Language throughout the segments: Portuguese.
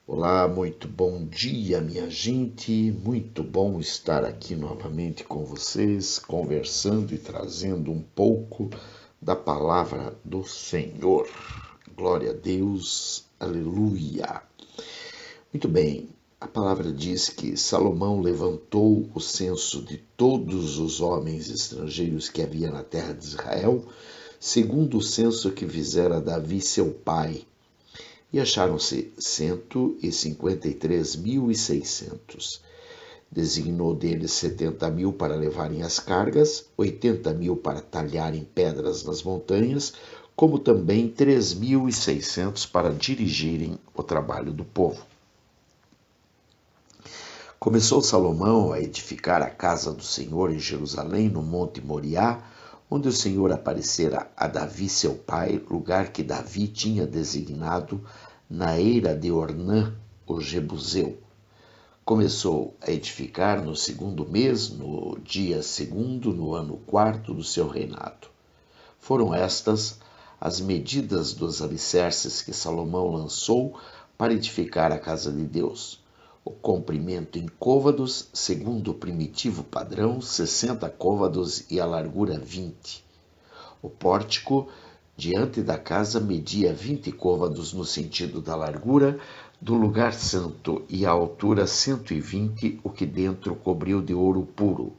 Olá, muito bom dia, minha gente. Muito bom estar aqui novamente com vocês, conversando e trazendo um pouco da palavra do Senhor. Glória a Deus, aleluia. Muito bem, a palavra diz que Salomão levantou o censo de todos os homens estrangeiros que havia na terra de Israel, segundo o censo que fizera Davi, seu pai, e acharam-se 153.600. Designou deles 70.000 para levarem as cargas, 80.000 para talharem pedras nas montanhas, como também 3.600 para dirigirem o trabalho do povo. Começou Salomão a edificar a casa do Senhor em Jerusalém, no monte Moriá, onde o Senhor aparecera a Davi, seu pai, lugar que Davi tinha designado na eira de Ornã, o Jebuseu. Começou a edificar no segundo mês, no dia segundo, no ano quarto do seu reinado. Foram estas as medidas dos alicerces que Salomão lançou para edificar a casa de Deus. O comprimento em côvados, segundo o primitivo padrão, 60 côvados e a largura 20. O pórtico diante da casa media 20 côvados no sentido da largura do lugar santo e a altura 120, o que dentro cobriu de ouro puro.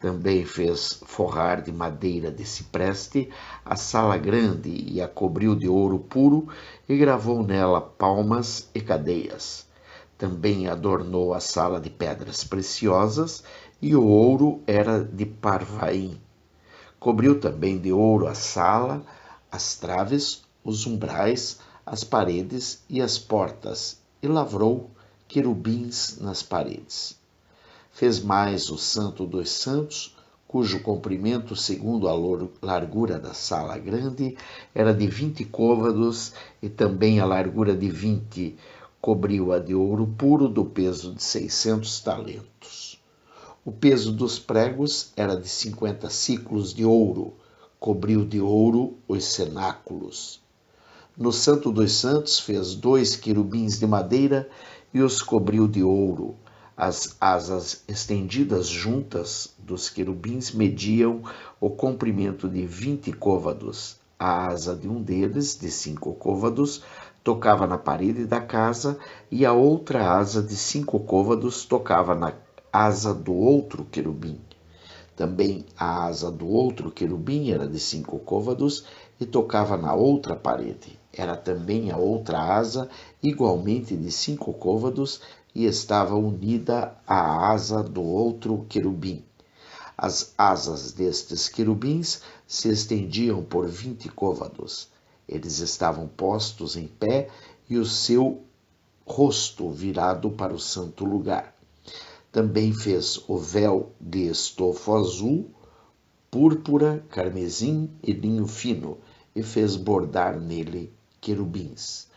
Também fez forrar de madeira de cipreste a sala grande e a cobriu de ouro puro e gravou nela palmas e cadeias. Também adornou a sala de pedras preciosas e o ouro era de Parvaim. Cobriu também de ouro a sala, as traves, os umbrais, as paredes e as portas, e lavrou querubins nas paredes. Fez mais o Santo dos Santos, cujo comprimento, segundo a largura da sala grande, era de 20 côvados, e também a largura de 20, cobriu-a de ouro puro do peso de 600 talentos. O peso dos pregos era de 50 siclos de ouro, cobriu de ouro os cenáculos. No Santo dos Santos fez 2 querubins de madeira e os cobriu de ouro. As asas estendidas juntas dos querubins mediam o comprimento de 20 côvados. A asa de um deles, de 5 côvados, tocava na parede da casa, e a outra asa de 5 côvados tocava na asa do outro querubim. Também a asa do outro querubim era de 5 côvados e tocava na outra parede. Era também a outra asa, igualmente de 5 côvados, e estava unida à asa do outro querubim. As asas destes querubins se estendiam por 20 côvados. Eles estavam postos em pé e o seu rosto virado para o santo lugar. Também fez o véu de estofo azul, púrpura, carmesim e linho fino, e fez bordar nele querubins.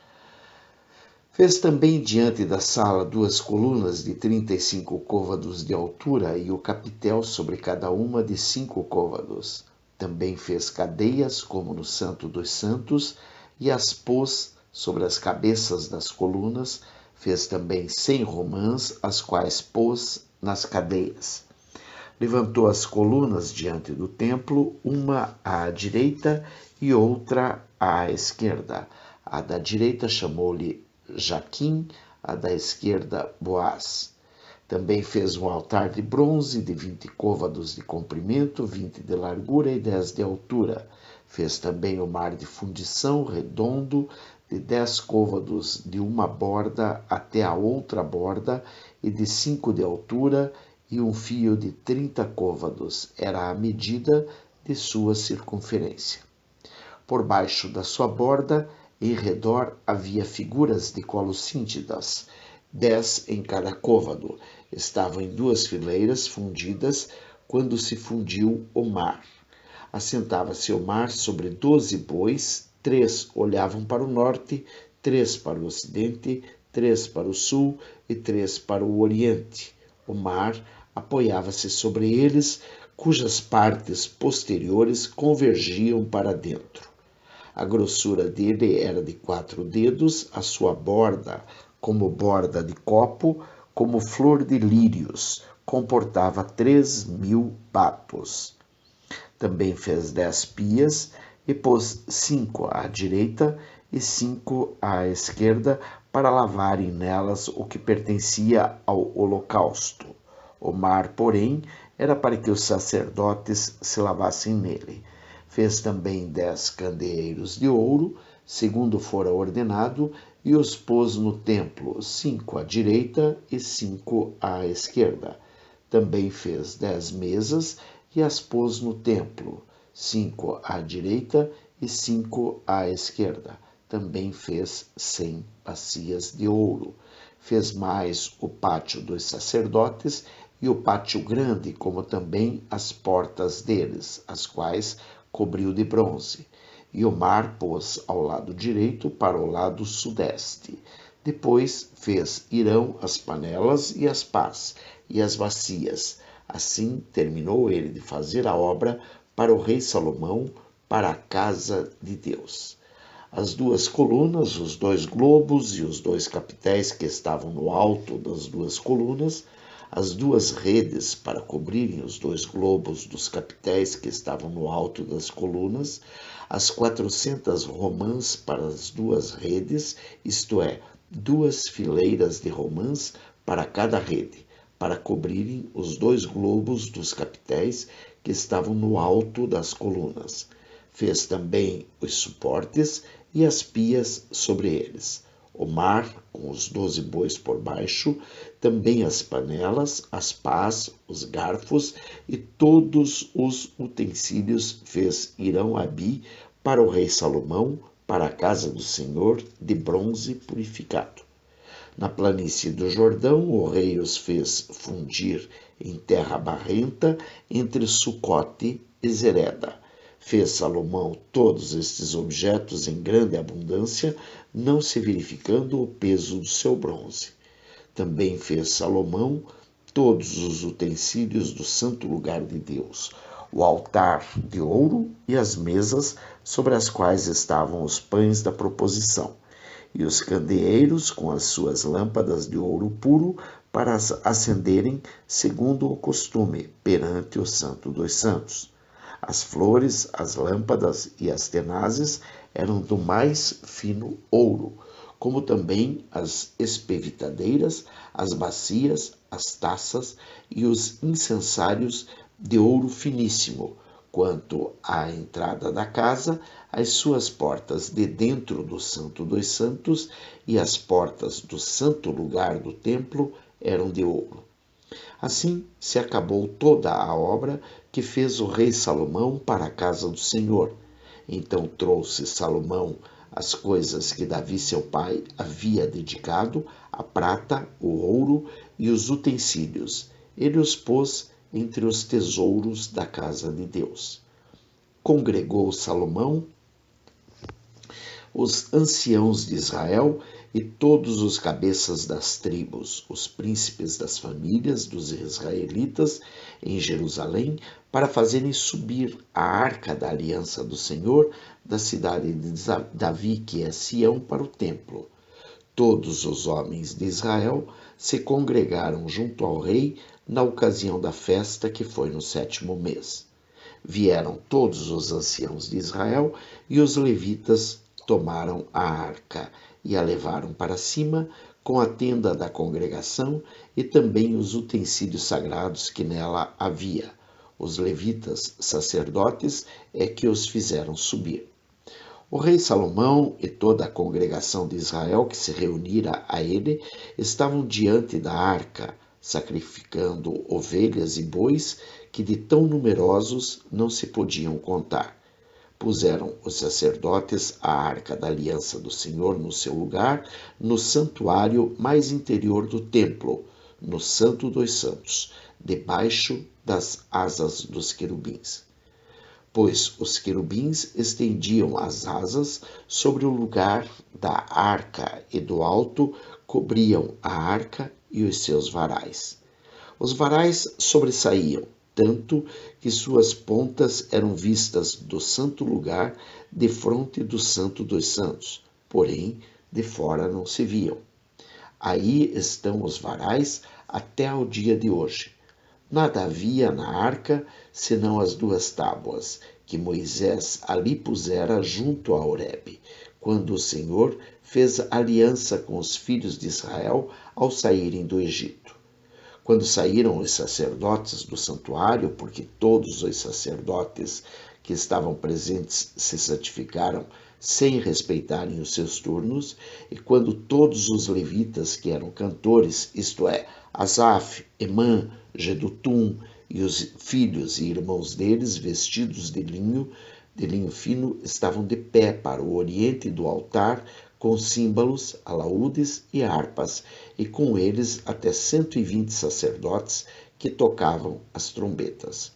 Fez também diante da sala 2 colunas de 35 côvados de altura e o capitel sobre cada uma de 5 côvados. Também fez cadeias, como no Santo dos Santos, e as pôs sobre as cabeças das colunas. Fez também 100 romãs, as quais pôs nas cadeias. Levantou as colunas diante do templo, uma à direita e outra à esquerda. A da direita chamou-lhe Jaquim, a da esquerda Boaz. Também fez um altar de bronze de 20 côvados de comprimento, 20 de largura e 10 de altura. Fez também o mar de fundição redondo de 10 côvados de uma borda até a outra borda e de 5 de altura, e um fio de 30 côvados era a medida de sua circunferência. Por baixo da sua borda, em redor, havia figuras de colossíntidas, 10 em cada côvado. Estavam em 2 fileiras fundidas quando se fundiu o mar. Assentava-se o mar sobre 12 bois, 3 olhavam para o norte, 3 para o ocidente, 3 para o sul e 3 para o oriente. O mar apoiava-se sobre eles, cujas partes posteriores convergiam para dentro. A grossura dele era de 4 dedos, a sua borda como borda de copo, como flor de lírios, comportava 3.000 batos. Também fez 10 pias e pôs 5 à direita e 5 à esquerda para lavarem nelas o que pertencia ao holocausto. O mar, porém, era para que os sacerdotes se lavassem nele. Fez também 10 candeeiros de ouro, segundo fora ordenado, e os pôs no templo, 5 à direita e 5 à esquerda. Também fez 10 mesas e as pôs no templo, 5 à direita e 5 à esquerda. Também fez 100 bacias de ouro. Fez mais o pátio dos sacerdotes e o pátio grande, como também as portas deles, as quais cobriu de bronze. E o mar pôs ao lado direito para o lado sudeste. Depois fez Irão as panelas e as pás e as bacias. Assim terminou ele de fazer a obra para o rei Salomão, para a casa de Deus. As 2 colunas, os 2 globos e os 2 capitéis que estavam no alto das 2 colunas, as 2 redes para cobrirem os 2 globos dos capitéis que estavam no alto das colunas, as 400 romãs para as 2 redes, isto é, 2 fileiras de romãs para cada rede, para cobrirem os 2 globos dos capitéis que estavam no alto das colunas. Fez também os suportes e as pias sobre eles. O mar, com os 12 bois por baixo, também as panelas, as pás, os garfos e todos os utensílios fez Irão-Abi para o rei Salomão, para a casa do Senhor, de bronze purificado. Na planície do Jordão, o rei os fez fundir em terra barrenta entre Sucote e Zereda. Fez Salomão todos estes objetos em grande abundância, não se verificando o peso do seu bronze. Também fez Salomão todos os utensílios do santo lugar de Deus, o altar de ouro e as mesas sobre as quais estavam os pães da proposição, e os candeeiros com as suas lâmpadas de ouro puro para as acenderem segundo o costume perante o Santo dos Santos. As flores, as lâmpadas e as tenazes eram do mais fino ouro, como também as espevitadeiras, as bacias, as taças e os incensários de ouro finíssimo. Quanto à entrada da casa, as suas portas de dentro do Santo dos Santos e as portas do santo lugar do templo eram de ouro. Assim se acabou toda a obra que fez o rei Salomão para a casa do Senhor. Então trouxe Salomão as coisas que Davi seu pai havia dedicado, a prata, o ouro e os utensílios. Ele os pôs entre os tesouros da casa de Deus. Congregou Salomão os anciãos de Israel e todos os cabeças das tribos, os príncipes das famílias dos israelitas em Jerusalém, para fazerem subir a arca da aliança do Senhor da cidade de Davi, que é Sião, para o templo. Todos os homens de Israel se congregaram junto ao rei na ocasião da festa que foi no 7º mês. Vieram todos os anciãos de Israel e os levitas tomaram a arca e a levaram para cima com a tenda da congregação e também os utensílios sagrados que nela havia. Os levitas, sacerdotes, é que os fizeram subir. O rei Salomão e toda a congregação de Israel que se reunira a ele estavam diante da arca, sacrificando ovelhas e bois que de tão numerosos não se podiam contar. Puseram os sacerdotes a arca da aliança do Senhor no seu lugar, no santuário mais interior do templo, no Santo dos Santos, debaixo das asas dos querubins. Pois os querubins estendiam as asas sobre o lugar da arca e do alto cobriam a arca e os seus varais. Os varais sobressaíam, tanto que suas pontas eram vistas do santo lugar defronte do Santo dos Santos, porém de fora não se viam. Aí estão os varais até ao dia de hoje. Nada havia na arca, senão as 2 tábuas, que Moisés ali pusera junto a Horebe, quando o Senhor fez aliança com os filhos de Israel ao saírem do Egito. Quando saíram os sacerdotes do santuário, porque todos os sacerdotes que estavam presentes se santificaram sem respeitarem os seus turnos, e quando todos os levitas que eram cantores, isto é, Asaf, Emã, Jedutum e os filhos e irmãos deles, vestidos de linho fino, estavam de pé para o oriente do altar, com símbolos, alaúdes e harpas, e com eles até 120 sacerdotes que tocavam as trombetas.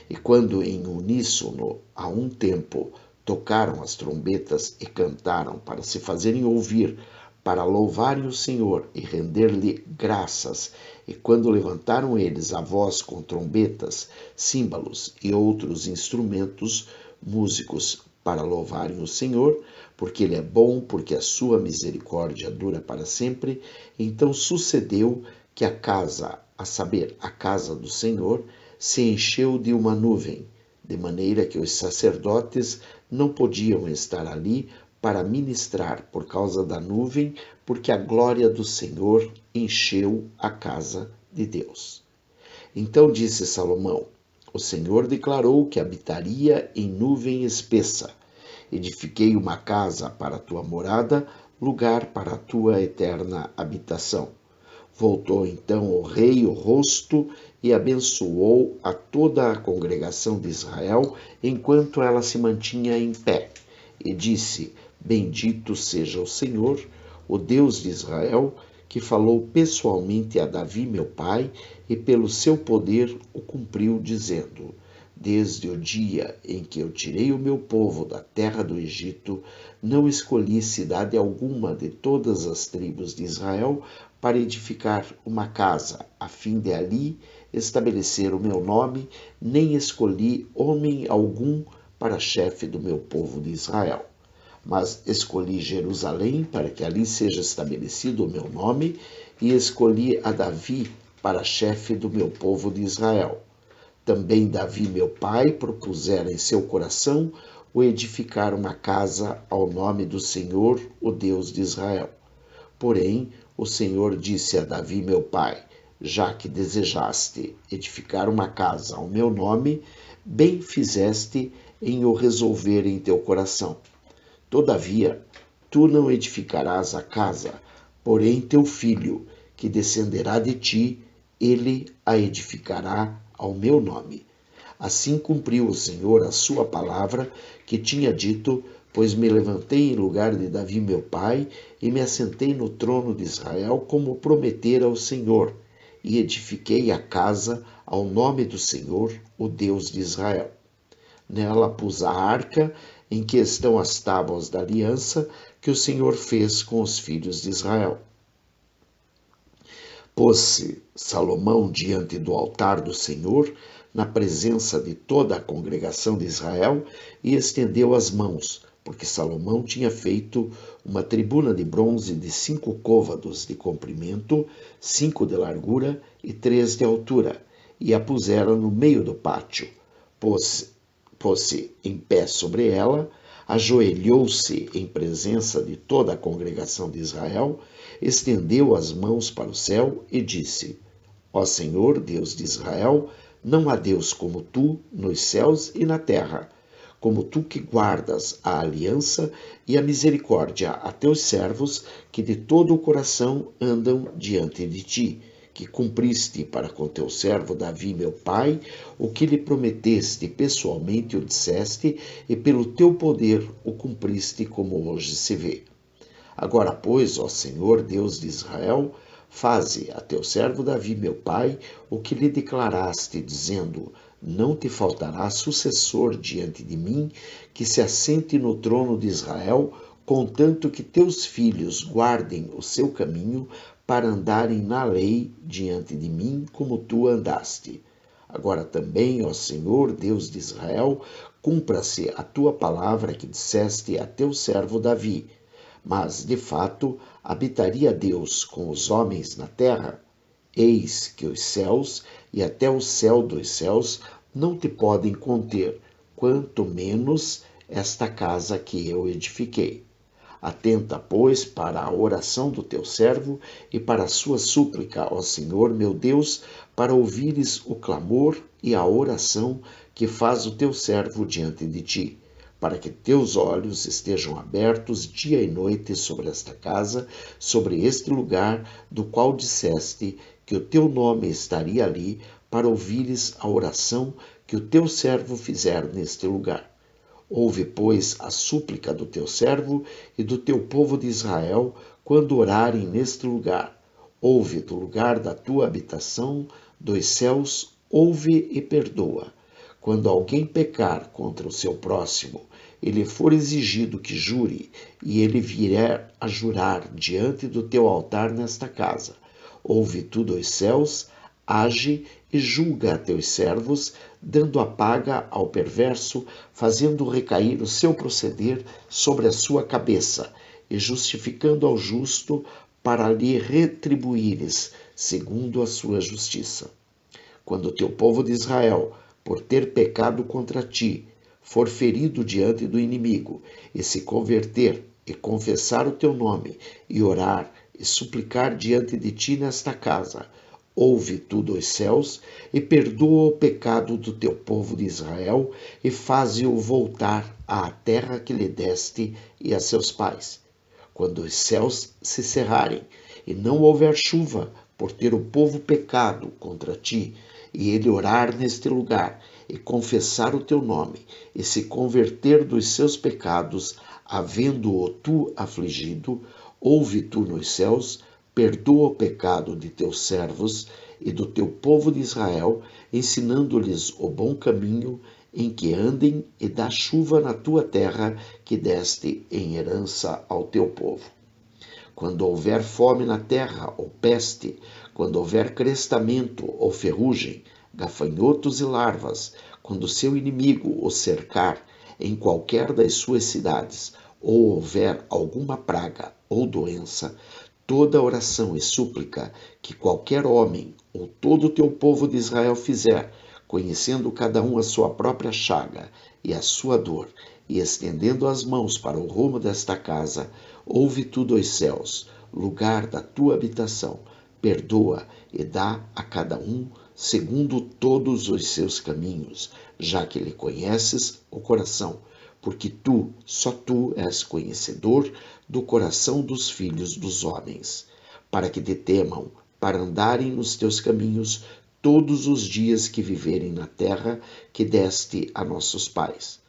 E quando em uníssono, a um tempo, tocaram as trombetas e cantaram para se fazerem ouvir, para louvarem o Senhor e render-lhe graças, e quando levantaram eles a voz com trombetas, símbolos e outros instrumentos músicos para louvarem o Senhor, porque ele é bom, porque a sua misericórdia dura para sempre, então sucedeu que a casa, a saber, a casa do Senhor, se encheu de uma nuvem, de maneira que os sacerdotes não podiam estar ali para ministrar por causa da nuvem, porque a glória do Senhor encheu a casa de Deus. Então disse Salomão: o Senhor declarou que habitaria em nuvem espessa. Edifiquei uma casa para a tua morada, lugar para a tua eterna habitação. Voltou então o rei o rosto e abençoou a toda a congregação de Israel, enquanto ela se mantinha em pé, e disse: bendito seja o Senhor, o Deus de Israel, que falou pessoalmente a Davi meu pai, e pelo seu poder o cumpriu, dizendo: desde o dia em que eu tirei o meu povo da terra do Egito, não escolhi cidade alguma de todas as tribos de Israel para edificar uma casa, a fim de ali estabelecer o meu nome, nem escolhi homem algum para chefe do meu povo de Israel. Mas escolhi Jerusalém para que ali seja estabelecido o meu nome, e escolhi a Davi para chefe do meu povo de Israel. Também Davi, meu pai, propusera em seu coração o edificar uma casa ao nome do Senhor, o Deus de Israel. Porém, o Senhor disse a Davi, meu pai: já que desejaste edificar uma casa ao meu nome, bem fizeste em o resolver em teu coração. Todavia, tu não edificarás a casa, porém teu filho, que descenderá de ti, ele a edificará ao meu nome. Assim cumpriu o Senhor a sua palavra que tinha dito, pois me levantei em lugar de Davi meu pai e me assentei no trono de Israel, como prometera o Senhor, e edifiquei a casa ao nome do Senhor, o Deus de Israel. Nela pus a arca, em que estão as tábuas da aliança que o Senhor fez com os filhos de Israel. Pôs-se Salomão diante do altar do Senhor, na presença de toda a congregação de Israel, e estendeu as mãos, porque Salomão tinha feito uma tribuna de bronze de 5 côvados de comprimento, 5 de largura e 3 de altura, e a pusera no meio do pátio. Pôs-se em pé sobre ela, ajoelhou-se em presença de toda a congregação de Israel, estendeu as mãos para o céu e disse: ó Senhor, Deus de Israel, não há Deus como tu nos céus e na terra, como tu que guardas a aliança e a misericórdia a teus servos, que de todo o coração andam diante de ti, que cumpriste para com teu servo Davi, meu pai, o que lhe prometeste pessoalmente o disseste, e pelo teu poder o cumpriste, como hoje se vê. Agora, pois, ó Senhor, Deus de Israel, faze a teu servo Davi, meu pai, o que lhe declaraste, dizendo: não te faltará sucessor diante de mim, que se assente no trono de Israel, contanto que teus filhos guardem o seu caminho, para andarem na lei diante de mim, como tu andaste. Agora também, ó Senhor, Deus de Israel, cumpra-se a tua palavra que disseste a teu servo Davi. Mas, de fato, habitaria Deus com os homens na terra? Eis que os céus e até o céu dos céus não te podem conter, quanto menos esta casa que eu edifiquei. Atenta, pois, para a oração do teu servo e para a sua súplica ao Senhor meu Deus, para ouvires o clamor e a oração que faz o teu servo diante de ti, para que teus olhos estejam abertos dia e noite sobre esta casa, sobre este lugar do qual disseste que o teu nome estaria ali, para ouvires a oração que o teu servo fizer neste lugar. Ouve, pois, a súplica do teu servo e do teu povo de Israel, quando orarem neste lugar. Ouve do lugar da tua habitação, dos céus, ouve e perdoa. Quando alguém pecar contra o seu próximo, e lhe for exigido que jure, e ele vier a jurar diante do teu altar nesta casa, ouve tu dos céus, age e julga a teus servos, dando a paga ao perverso, fazendo recair o seu proceder sobre a sua cabeça, e justificando ao justo, para lhe retribuires, segundo a sua justiça. Quando o teu povo de Israel, por ter pecado contra ti, for ferido diante do inimigo, e se converter, e confessar o teu nome, e orar, e suplicar diante de ti nesta casa, ouve tu dos céus, e perdoa o pecado do teu povo de Israel, e faze-o voltar à terra que lhe deste e a seus pais. Quando os céus se cerrarem, e não houver chuva, por ter o povo pecado contra ti, e ele orar neste lugar, e confessar o teu nome, e se converter dos seus pecados, havendo-o tu afligido, ouve tu nos céus, perdoa o pecado de teus servos e do teu povo de Israel, ensinando-lhes o bom caminho em que andem, e dá chuva na tua terra que deste em herança ao teu povo. Quando houver fome na terra, ou peste, quando houver crestamento ou ferrugem, gafanhotos e larvas, quando seu inimigo o cercar em qualquer das suas cidades, ou houver alguma praga ou doença, toda oração e súplica que qualquer homem ou todo o teu povo de Israel fizer, conhecendo cada um a sua própria chaga e a sua dor, e estendendo as mãos para o rumo desta casa, ouve tu dos céus, lugar da tua habitação, perdoa e dá a cada um segundo todos os seus caminhos, já que lhe conheces o coração, porque tu, só tu, és conhecedor do coração dos filhos dos homens, para que te temam, para andarem nos teus caminhos todos os dias que viverem na terra que deste a nossos pais.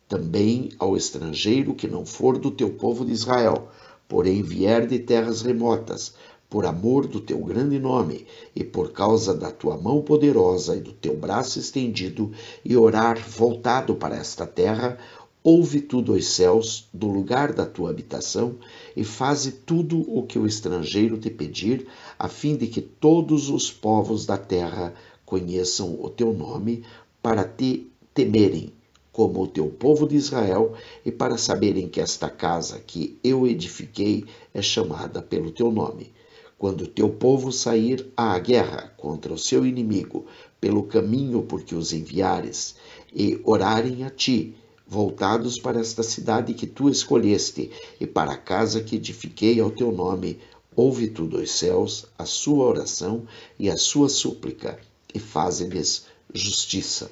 Também ao estrangeiro que não for do teu povo de Israel, porém vier de terras remotas, por amor do teu grande nome, e por causa da tua mão poderosa e do teu braço estendido, e orar voltado para esta terra, ouve tu dos céus, do lugar da tua habitação, e faze tudo o que o estrangeiro te pedir, a fim de que todos os povos da terra conheçam o teu nome, para te temerem, como o teu povo de Israel, e para saberem que esta casa que eu edifiquei é chamada pelo teu nome. Quando o teu povo sair à guerra contra o seu inimigo, pelo caminho por que os enviares, e orarem a ti, voltados para esta cidade que tu escolheste, e para a casa que edifiquei ao teu nome, ouve tu dos céus a sua oração e a sua súplica, e faze-lhes justiça.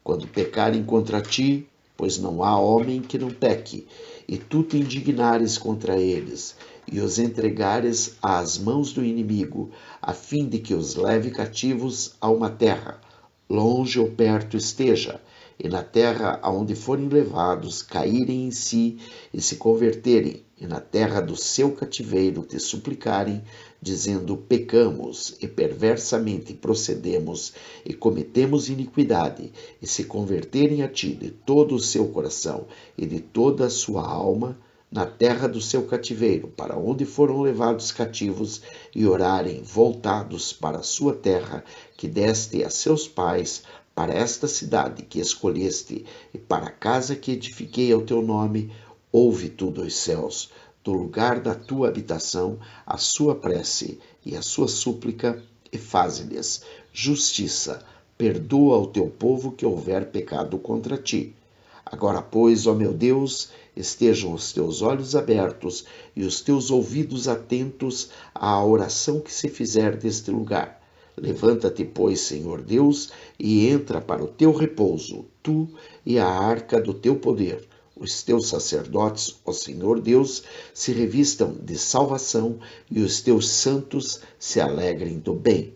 Quando pecarem contra ti, pois não há homem que não peque, e tu te indignares contra eles, e os entregares às mãos do inimigo, a fim de que os leve cativos a uma terra, longe ou perto esteja, e na terra aonde forem levados, caírem em si e se converterem, e na terra do seu cativeiro te suplicarem, dizendo: pecamos e perversamente procedemos e cometemos iniquidade, e se converterem a ti de todo o seu coração e de toda a sua alma, na terra do seu cativeiro, para onde foram levados cativos, e orarem voltados para a sua terra, que deste a seus pais, para esta cidade que escolheste, e para a casa que edifiquei ao teu nome, ouve tu dos céus, do lugar da tua habitação a sua prece e a sua súplica, e faze-lhes justiça. Perdoa ao teu povo que houver pecado contra ti. Agora, pois, ó meu Deus, estejam os teus olhos abertos e os teus ouvidos atentos à oração que se fizer deste lugar. Levanta-te, pois, Senhor Deus, e entra para o teu repouso, tu e a arca do teu poder. Os teus sacerdotes, ó Senhor Deus, se revistam de salvação e os teus santos se alegrem do bem.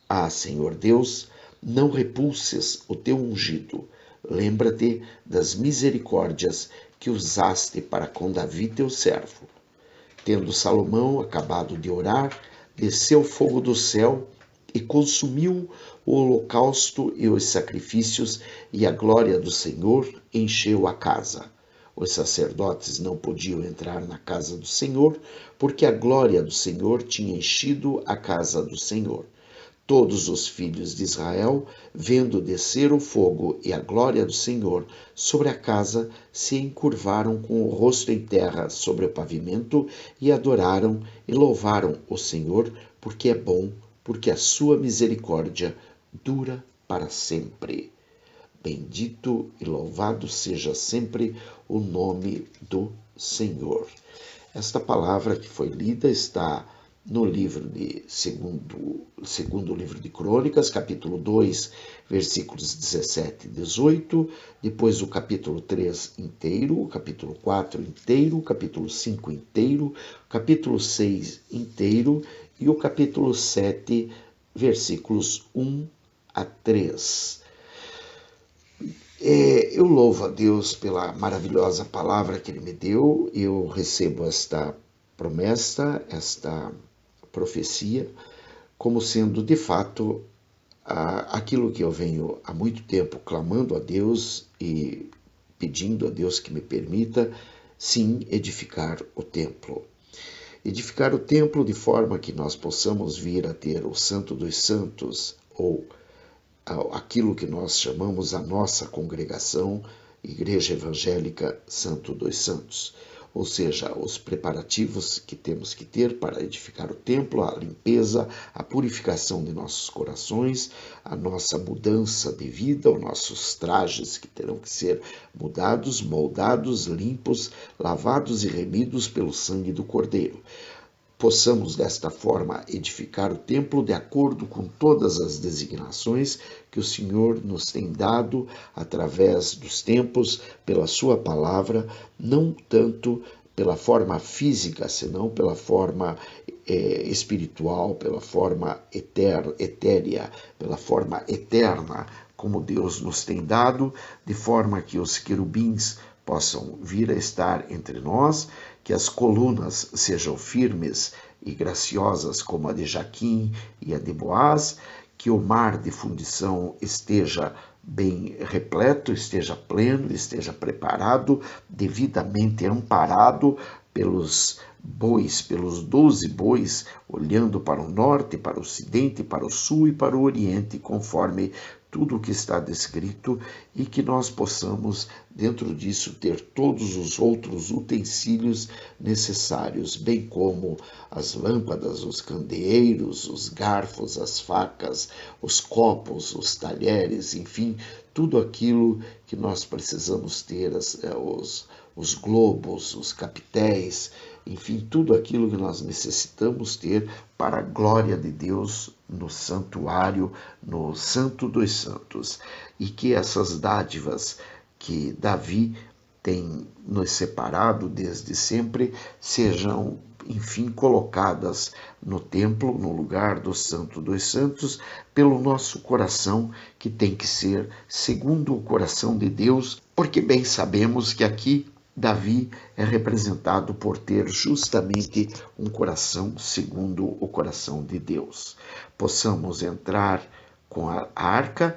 Ah, Senhor Deus, não repulses o teu ungido. Lembra-te das misericórdias que usaste para com Davi teu servo. Tendo Salomão acabado de orar, desceu fogo do céu e consumiu o holocausto e os sacrifícios, e a glória do Senhor encheu a casa. Os sacerdotes não podiam entrar na casa do Senhor, porque a glória do Senhor tinha enchido a casa do Senhor. Todos os filhos de Israel, vendo descer o fogo e a glória do Senhor sobre a casa, se encurvaram com o rosto em terra sobre o pavimento e adoraram e louvaram o Senhor, porque é bom, porque a sua misericórdia dura para sempre. Bendito e louvado seja sempre o nome do Senhor. Esta palavra que foi lida está no livro de segundo livro de Crônicas, capítulo 2, versículos 17 e 18, depois o capítulo 3 inteiro, o capítulo 4 inteiro, o capítulo 5 inteiro, o capítulo 6 inteiro e o capítulo 7, versículos 1 a 3. Eu louvo a Deus pela maravilhosa palavra que Ele me deu. Eu recebo esta promessa, esta profecia, como sendo de fato aquilo que eu venho há muito tempo clamando a Deus e pedindo a Deus que me permita, sim, edificar o templo. Edificar o templo de forma que nós possamos vir a ter o Santo dos Santos, ou aquilo que nós chamamos a nossa congregação, Igreja Evangélica Santo dos Santos. Ou seja, os preparativos que temos que ter para edificar o templo, a limpeza, a purificação de nossos corações, a nossa mudança de vida, os nossos trajes que terão que ser mudados, moldados, limpos, lavados e remidos pelo sangue do Cordeiro. Possamos desta forma edificar o templo de acordo com todas as designações que o Senhor nos tem dado através dos tempos, pela sua palavra, não tanto pela forma física, senão pela forma espiritual, pela forma etérea, pela forma eterna, como Deus nos tem dado, de forma que os querubins possam vir a estar entre nós, que as colunas sejam firmes e graciosas como a de Jaquim e a de Boaz, que o mar de fundição esteja bem repleto, esteja pleno, esteja preparado, devidamente amparado pelos bois, pelos 12 bois, olhando para o norte, para o ocidente, para o sul e para o oriente, conforme tudo o que está descrito, e que nós possamos, dentro disso, ter todos os outros utensílios necessários, bem como as lâmpadas, os candeeiros, os garfos, as facas, os copos, os talheres, enfim, tudo aquilo que nós precisamos ter, os globos, os capitéis, enfim, tudo aquilo que nós necessitamos ter para a glória de Deus no santuário, no Santo dos Santos. E que essas dádivas que Davi tem nos separado desde sempre sejam, enfim, colocadas no templo, no lugar do Santo dos Santos, pelo nosso coração, que tem que ser segundo o coração de Deus, porque bem sabemos que aqui Davi é representado por ter justamente um coração segundo o coração de Deus. Possamos entrar com a arca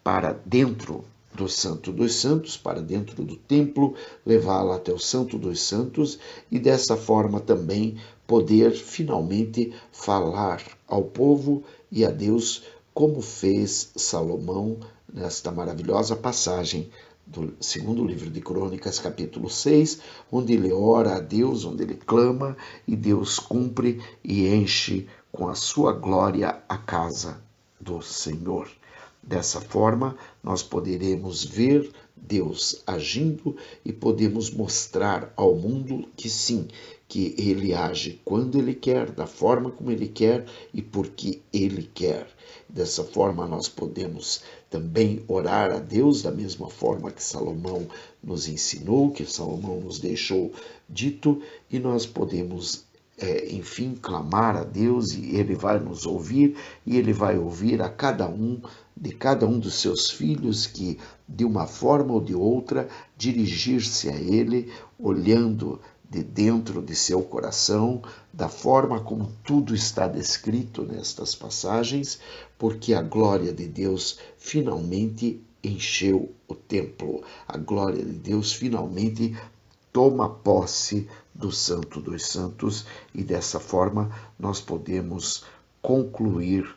para dentro do Santo dos Santos, para dentro do templo, levá-la até o Santo dos Santos e dessa forma também poder finalmente falar ao povo e a Deus como fez Salomão nesta maravilhosa passagem do segundo livro de Crônicas, capítulo 6, onde ele ora a Deus, onde ele clama, e Deus cumpre e enche com a sua glória a casa do Senhor. Dessa forma, nós poderemos ver Deus agindo e podemos mostrar ao mundo que sim, que ele age quando ele quer, da forma como ele quer e porque ele quer. Dessa forma, nós podemos também orar a Deus da mesma forma que Salomão nos ensinou, que Salomão nos deixou dito, e nós podemos enfim, clamar a Deus e Ele vai nos ouvir e Ele vai ouvir a cada um dos seus filhos que, de uma forma ou de outra, dirigir-se a Ele, olhando de dentro de seu coração, da forma como tudo está descrito nestas passagens, porque a glória de Deus finalmente encheu o templo. A glória de Deus finalmente toma posse do Santo dos Santos e dessa forma nós podemos concluir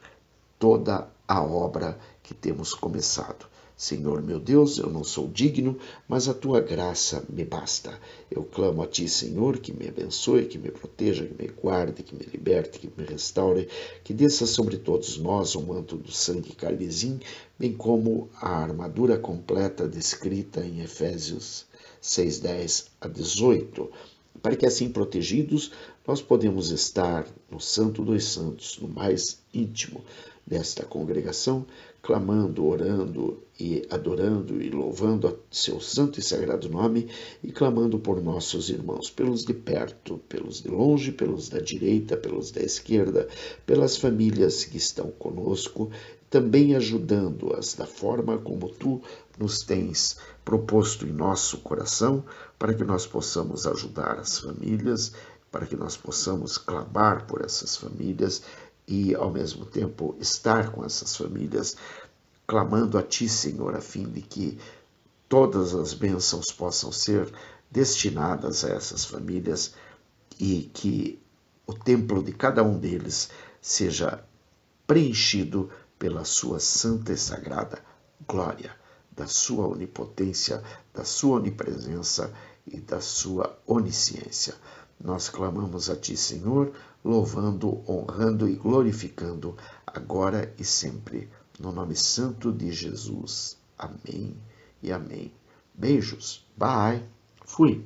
toda a obra que temos começado. Senhor meu Deus, eu não sou digno, mas a tua graça me basta. Eu clamo a ti, Senhor, que me abençoe, que me proteja, que me guarde, que me liberte, que me restaure, que desça sobre todos nós o manto do sangue carmesim, bem como a armadura completa descrita em Efésios 6:10 a 18, para que assim protegidos nós podemos estar no Santo dos Santos, no mais íntimo desta congregação, clamando, orando e adorando e louvando a seu santo e sagrado nome e clamando por nossos irmãos, pelos de perto, pelos de longe, pelos da direita, pelos da esquerda, pelas famílias que estão conosco, também ajudando-as da forma como tu nos tens proposto em nosso coração, para que nós possamos ajudar as famílias, para que nós possamos clamar por essas famílias e, ao mesmo tempo, estar com essas famílias, clamando a Ti, Senhor, a fim de que todas as bênçãos possam ser destinadas a essas famílias e que o templo de cada um deles seja preenchido pela Sua santa e sagrada glória, da Sua onipotência, da Sua onipresença e da Sua onisciência. Nós clamamos a Ti, Senhor, louvando, honrando e glorificando, agora e sempre, no nome santo de Jesus. Amém e amém. Beijos. Bye. Fui.